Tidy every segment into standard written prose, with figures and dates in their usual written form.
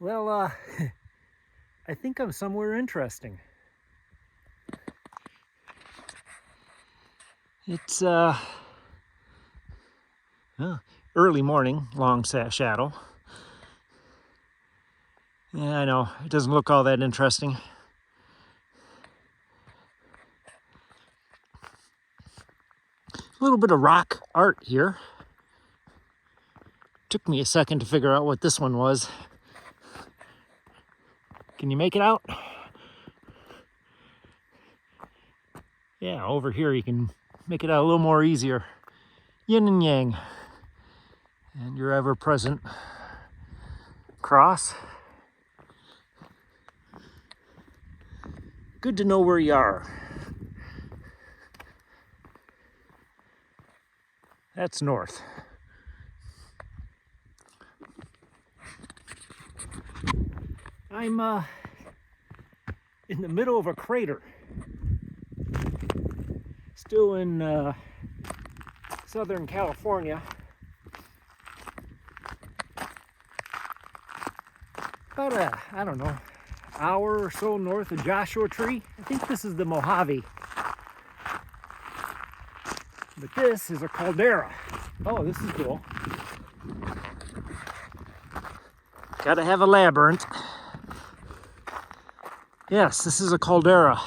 Well, I think I'm somewhere interesting. It's early morning, long shadow. Yeah, I know, it doesn't look all that interesting. A little bit of rock art here. Took me a second to figure out what this one was. Can you make it out? Yeah, over here you can make it out a little more easier. Yin and yang. And your ever-present cross. Good to know where you are. That's north. I'm in the middle of a crater. Still in Southern California. About I don't know, hour or so north of Joshua Tree. I think this is the Mojave. But this is a caldera. Oh, this is cool. Gotta have a labyrinth. Yes, this is a caldera.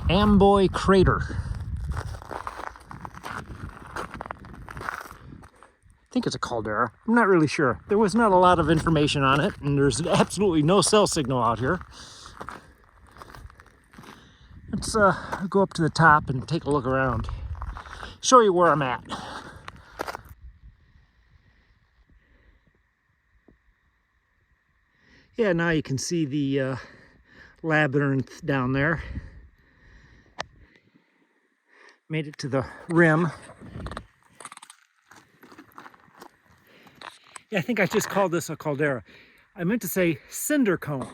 Amboy Crater. I think it's a caldera. I'm not really sure. There was not a lot of information on it, and there's absolutely no cell signal out here. Let's go up to the top and take a look around. Show you where I'm at. Yeah, now you can see the labyrinth down there. Made it to the rim. Yeah, I think I just called this a caldera. I meant to say cinder cone.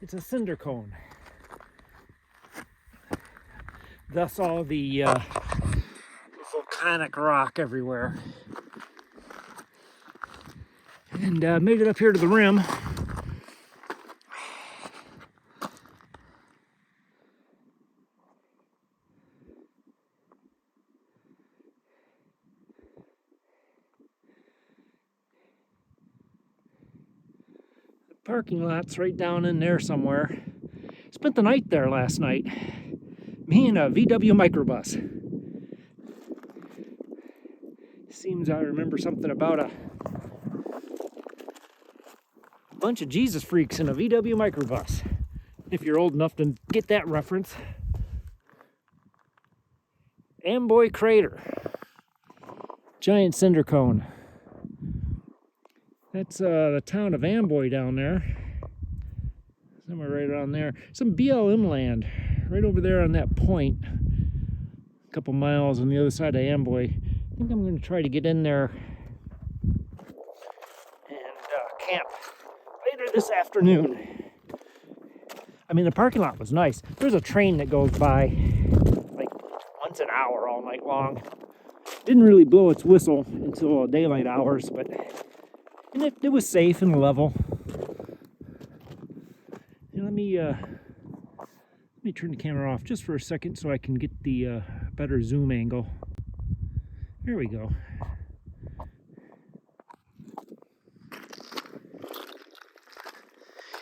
It's a cinder cone. Thus all the volcanic rock everywhere. And made it up here to the rim. Parking lot's right down in there somewhere. Spent the night there last night. Me and a VW microbus. Seems I remember something about a bunch of Jesus freaks in a VW microbus. If you're old enough to get that reference. Amboy Crater. Giant cinder cone. That's the town of Amboy down there. Somewhere right around there. Some BLM land right over there on that point. A couple miles on the other side of Amboy. I think I'm going to try to get in there and camp later this afternoon. I mean, the parking lot was nice. There's a train that goes by like once an hour all night long. Didn't really blow its whistle until daylight hours, but and it was safe and level. And let me turn the camera off just for a second so I can get the better zoom angle. There we go.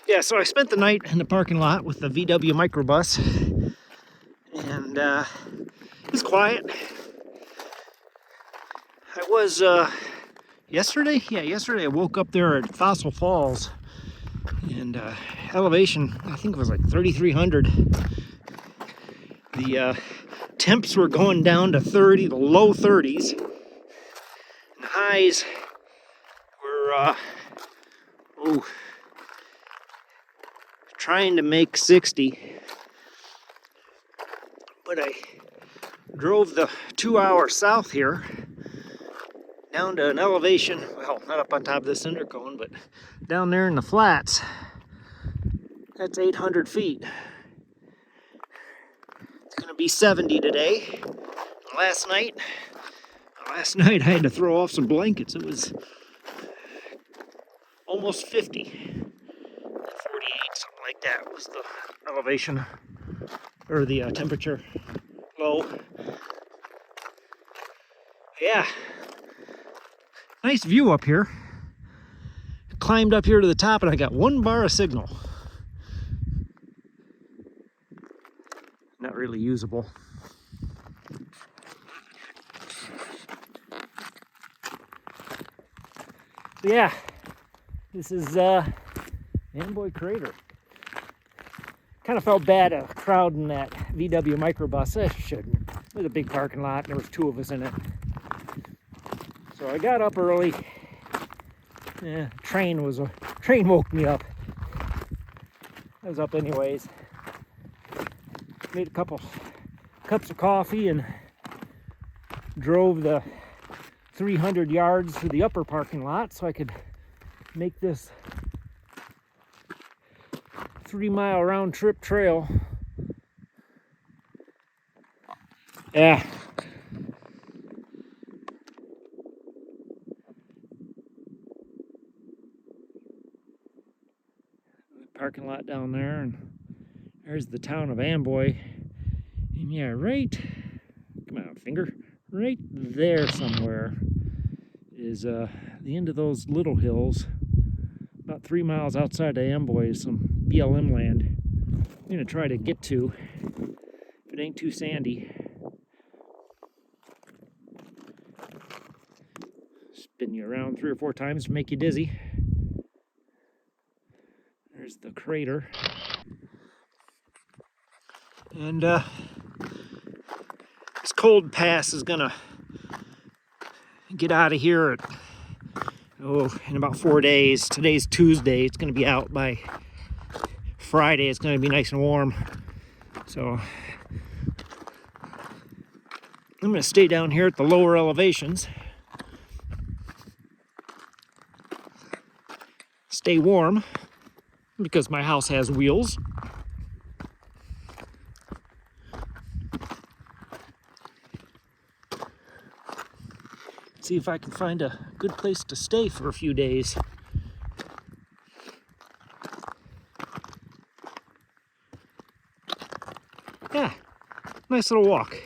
Yeah, so I spent the night in the parking lot with the VW microbus, and it was quiet. I was yesterday I woke up there at Fossil Falls, and elevation I think it was like 3,300. The temps were going down to 30, the low 30s, and the highs were trying to make 60, but I drove the 2 hours south here down to an elevation, well, not up on top of the cinder cone, but down there in the flats. That's 800 feet. It's gonna be 70 today. Last night I had to throw off some blankets. It was almost 50. like that was the elevation, or the temperature low. Yeah, nice view up here. Climbed up here to the top and I got 1 bar of signal. Not really usable. So yeah, this is Amboy Crater. Kind of felt bad crowding that VW microbus. I shouldn't. It was a big parking lot and there was 2 of us in it. So I got up early. Train woke me up. I was up anyways. Made a couple cups of coffee and drove the 300 yards to the upper parking lot so I could make this 3-mile round trip trail. Yeah. Parking lot down there, and there's the town of Amboy. And yeah, right, come on, finger, right there somewhere is the end of those little hills. About 3 miles outside of Amboy is some BLM land I'm gonna try to get to if it ain't too sandy. Spin you around 3 or 4 times to make you dizzy. There's the crater. And this cold pass is gonna get out of here at, in about 4 days. Today's Tuesday. It's gonna be out by Friday. It's gonna be nice and warm. So I'm gonna stay down here at the lower elevations. Stay warm because my house has wheels. See if I can find a good place to stay for a few days. Yeah, nice little walk.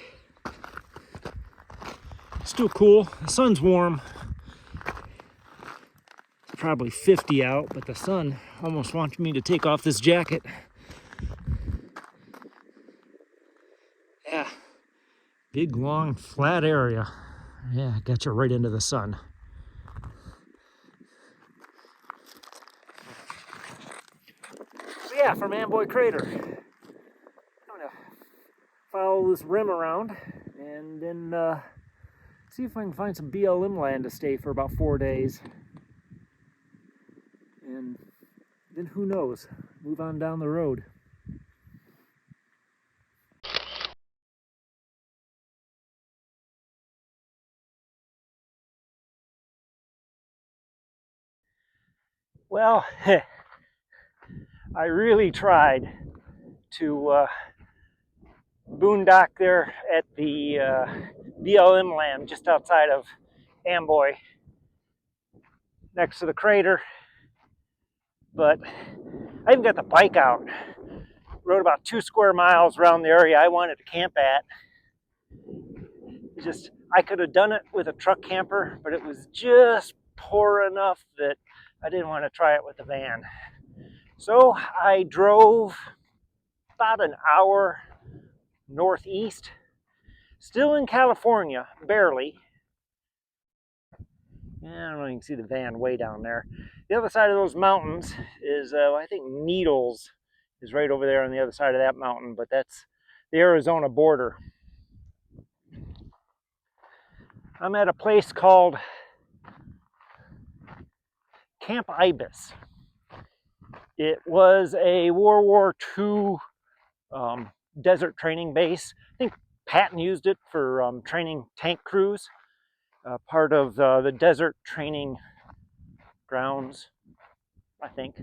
Still cool. The sun's warm. It's probably 50 out, but the sun almost wants me to take off this jacket. Yeah, big, long, flat area. Yeah, got you right into the sun. So yeah, from Amboy Crater, I'm gonna follow this rim around and then see if I can find some BLM land to stay for about 4 days. And then who knows, move on down the road. Well, I really tried to boondock there at the BLM land just outside of Amboy, next to the crater, but I even got the bike out. Rode about 2 square miles around the area I wanted to camp at. I could have done it with a truck camper, but it was just poor enough that I didn't want to try it with the van. So I drove about an hour northeast, still in California, barely. I don't know, you can see the van way down there. The other side of those mountains is, I think Needles is right over there on the other side of that mountain, but that's the Arizona border. I'm at a place called Camp Ibis. It was a World War II desert training base. I think Patton used it for training tank crews, part of the desert training grounds, I think.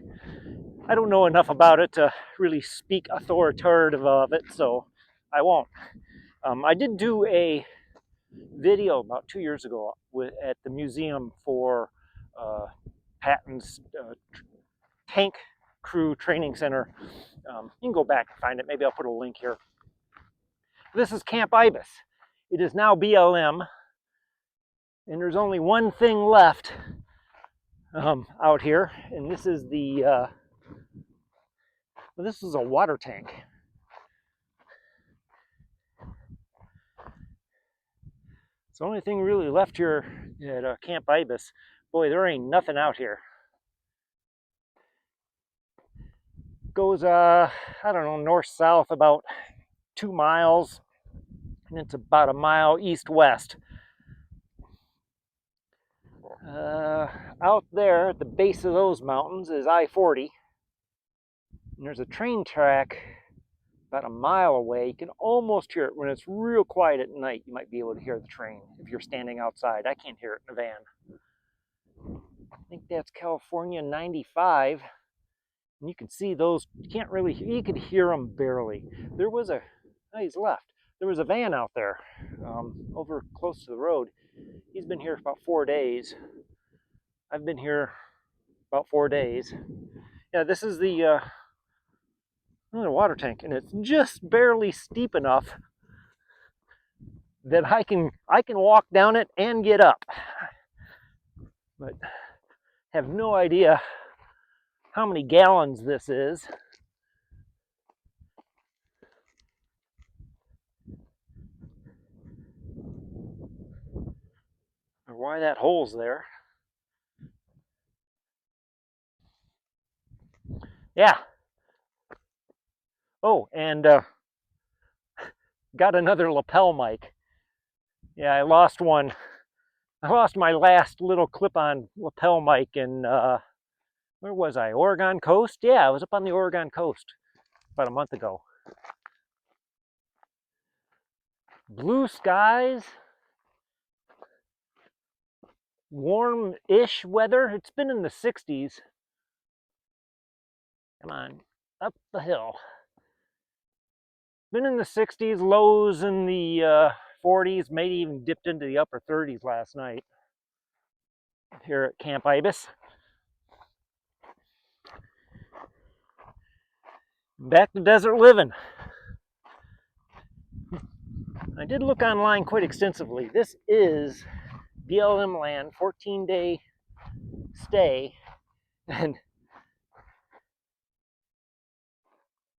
I don't know enough about it to really speak authoritative of it, so I won't. I did do a video about 2 years ago at the museum for Patton's tank crew training center. You can go back and find it. Maybe I'll put a link here. This is Camp Ibis. It is now BLM, and there's only one thing left out here, and this is the this is a water tank. It's the only thing really left here at Camp Ibis. Boy, there ain't nothing out here. Goes, I don't know, north-south about 2 miles, and it's about a mile east-west. Out there at the base of those mountains is I-40, and there's a train track about a mile away. You can almost hear it when it's real quiet at night. You might be able to hear the train if you're standing outside. I can't hear it in a van. I think that's California 95. And you can see those, you can't really, you could hear them barely. There was a, oh, he's left. There was a van out there over close to the road. He's been here for about 4 days. I've been here about 4 days. Yeah, this is the water tank, and it's just barely steep enough that I can walk down it and get up. But have no idea how many gallons this is. Or why that hole's there. Yeah. Oh, and got another lapel mic. Yeah, I lost one. I lost my last little clip-on lapel mic in, where was I? Oregon coast? Yeah, I was up on the Oregon coast about a month ago. Blue skies. Warm-ish weather. It's been in the 60s. Come on, up the hill. Been in the 60s, lows in the 40s, maybe even dipped into the upper 30s last night here at Camp Ibis. Back to desert living. I did look online quite extensively. This is BLM land, 14-day stay, and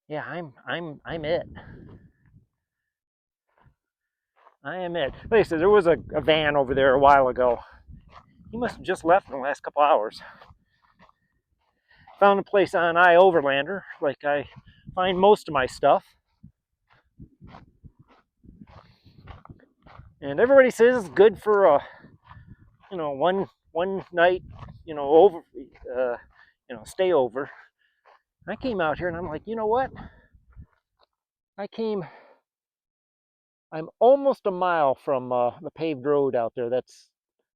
yeah, I'm it. I am it. Like I said, there was a van over there a while ago. He must have just left in the last couple hours. Found a place on iOverlander, like I find most of my stuff. And everybody says it's good for a, one night, over, stay over. I came out here and I'm like, you know what? I'm almost a mile from the paved road out there. I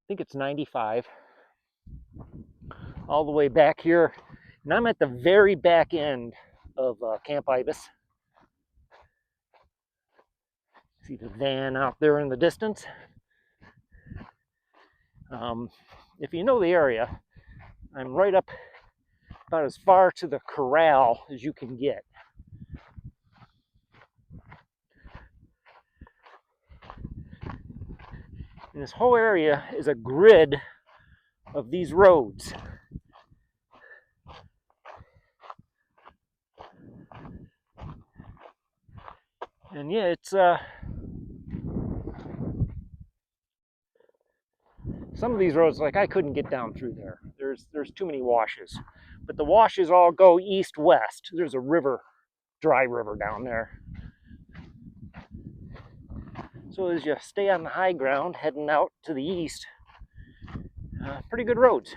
think it's 95. All the way back here. And I'm at the very back end of Camp Ibis. See the van out there in the distance. If you know the area, I'm right up about as far to the corral as you can get. And this whole area is a grid of these roads. And yeah, it's some of these roads, like I couldn't get down through there. There's too many washes. But the washes all go east-west. There's a river, dry river down there. So as you stay on the high ground, heading out to the east, pretty good roads.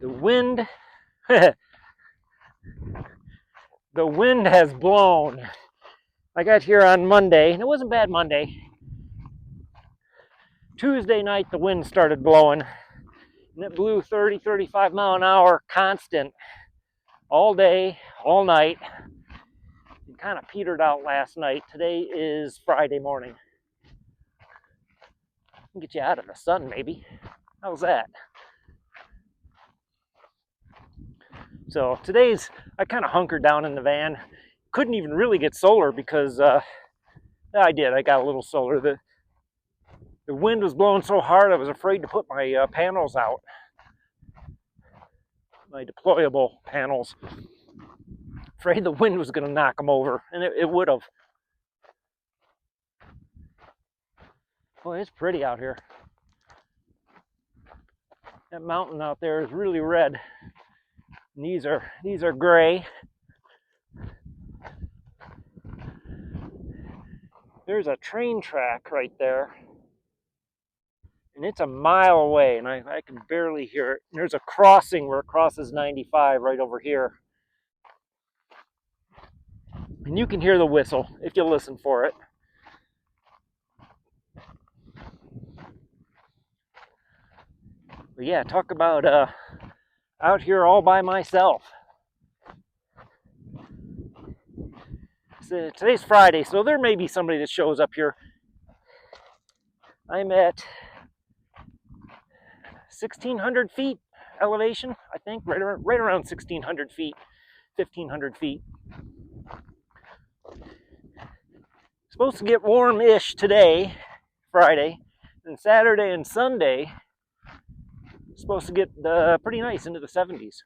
The wind, the wind has blown. I got here on Monday, and it wasn't bad Monday. Tuesday night, the wind started blowing, and it blew 30, 35 mile an hour constant all day, all night. It kind of petered out last night. Today is Friday morning. Get you out of the sun, maybe. How's that? So today's, I kind of hunkered down in the van. Couldn't even really get solar because I did. I got a little solar. The wind was blowing so hard I was afraid to put my panels out, my deployable panels. Afraid the wind was going to knock them over, and it would have. Boy, it's pretty out here. That mountain out there is really red. And these are gray. There's a train track right there. And it's a mile away, and I can barely hear it. And there's a crossing where it crosses 95 right over here. And you can hear the whistle if you listen for it. But yeah, talk about out here all by myself. So today's Friday, so there may be somebody that shows up here. I'm at 1,600 feet elevation, I think, right around 1,600 feet, 1,500 feet. Supposed to get warm-ish today, Friday, and Saturday and Sunday, supposed to get pretty nice into the 70s.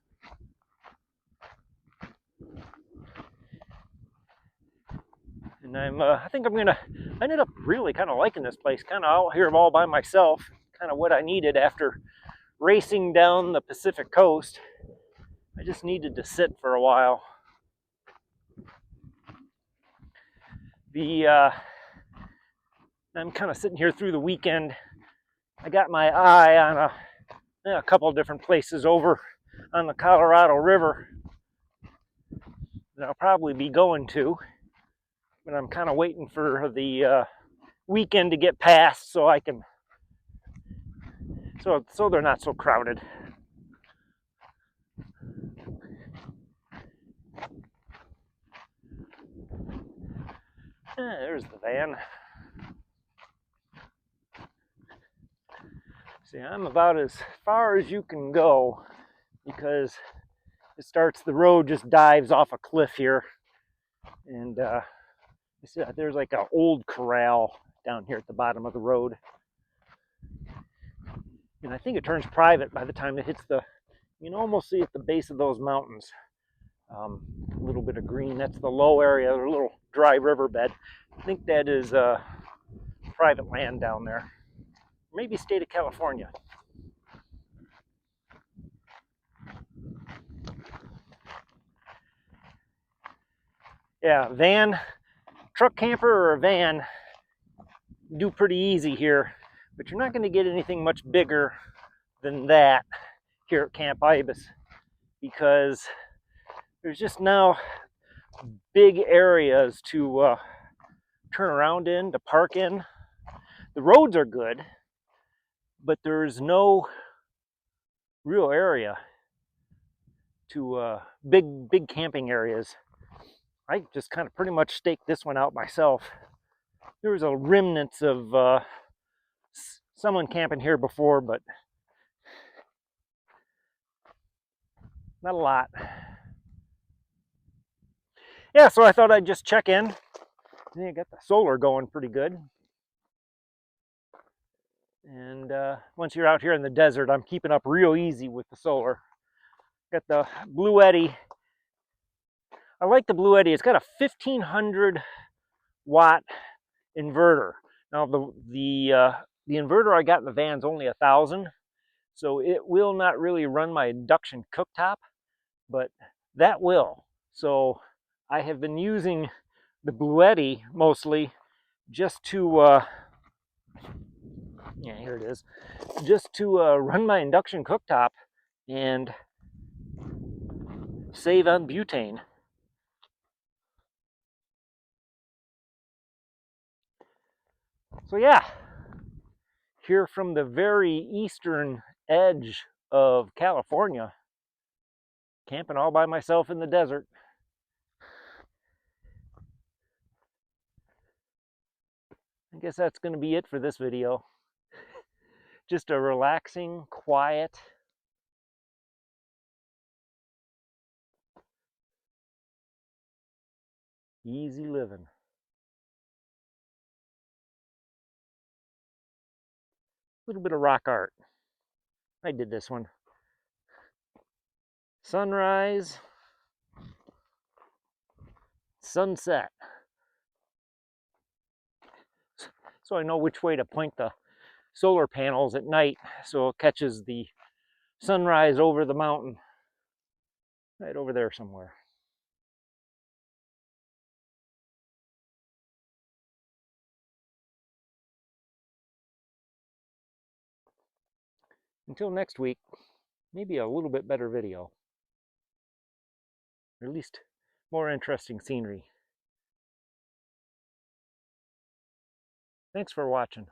And I think I ended up really kind of liking this place, kind of out here all by myself, kind of what I needed after racing down the Pacific coast. I just needed to sit for a while. I'm kind of sitting here through the weekend. I got my eye on a couple of different places over on the Colorado River that I'll probably be going to, but I'm kind of waiting for the weekend to get past so I can, so they're not so crowded. There's the van. See, I'm about as far as you can go because the road just dives off a cliff here. And you see that there's like an old corral down here at the bottom of the road. And I think it turns private by the time it hits you can almost see at the base of those mountains. A little bit of green, that's the low area, a little dry riverbed. I think that is private land down there. Maybe state of California. Yeah, van, truck camper or a van, do pretty easy here, but you're not going to get anything much bigger than that here at Camp Ibis because there's just now big areas to turn around in, to park in. The roads are good, but there's no real area to big camping areas. I just kind of pretty much staked this one out myself. There was a remnants of someone camping here before, but not a lot. Yeah, so I thought I'd just check in. Yeah, got the solar going pretty good. And once you're out here in the desert, I'm keeping up real easy with the solar. Got the Blue Eddy. I like the Blue Eddy. It's got a 1,500 watt inverter. Now the inverter I got in the van's only 1,000, so it will not really run my induction cooktop, but that will. So I have been using the Blue Eddy mostly just to yeah, here it is, just to run my induction cooktop and save on butane. So yeah, here from the very eastern edge of California, camping all by myself in the desert. I guess that's going to be it for this video. Just a relaxing, quiet Easy living. A little bit of rock art. I did this one. Sunrise, sunset. So I know which way to point the solar panels at night so it catches the sunrise over the mountain. Right over there somewhere. Until next week, maybe a little bit better video. Or at least more interesting scenery. Thanks for watching.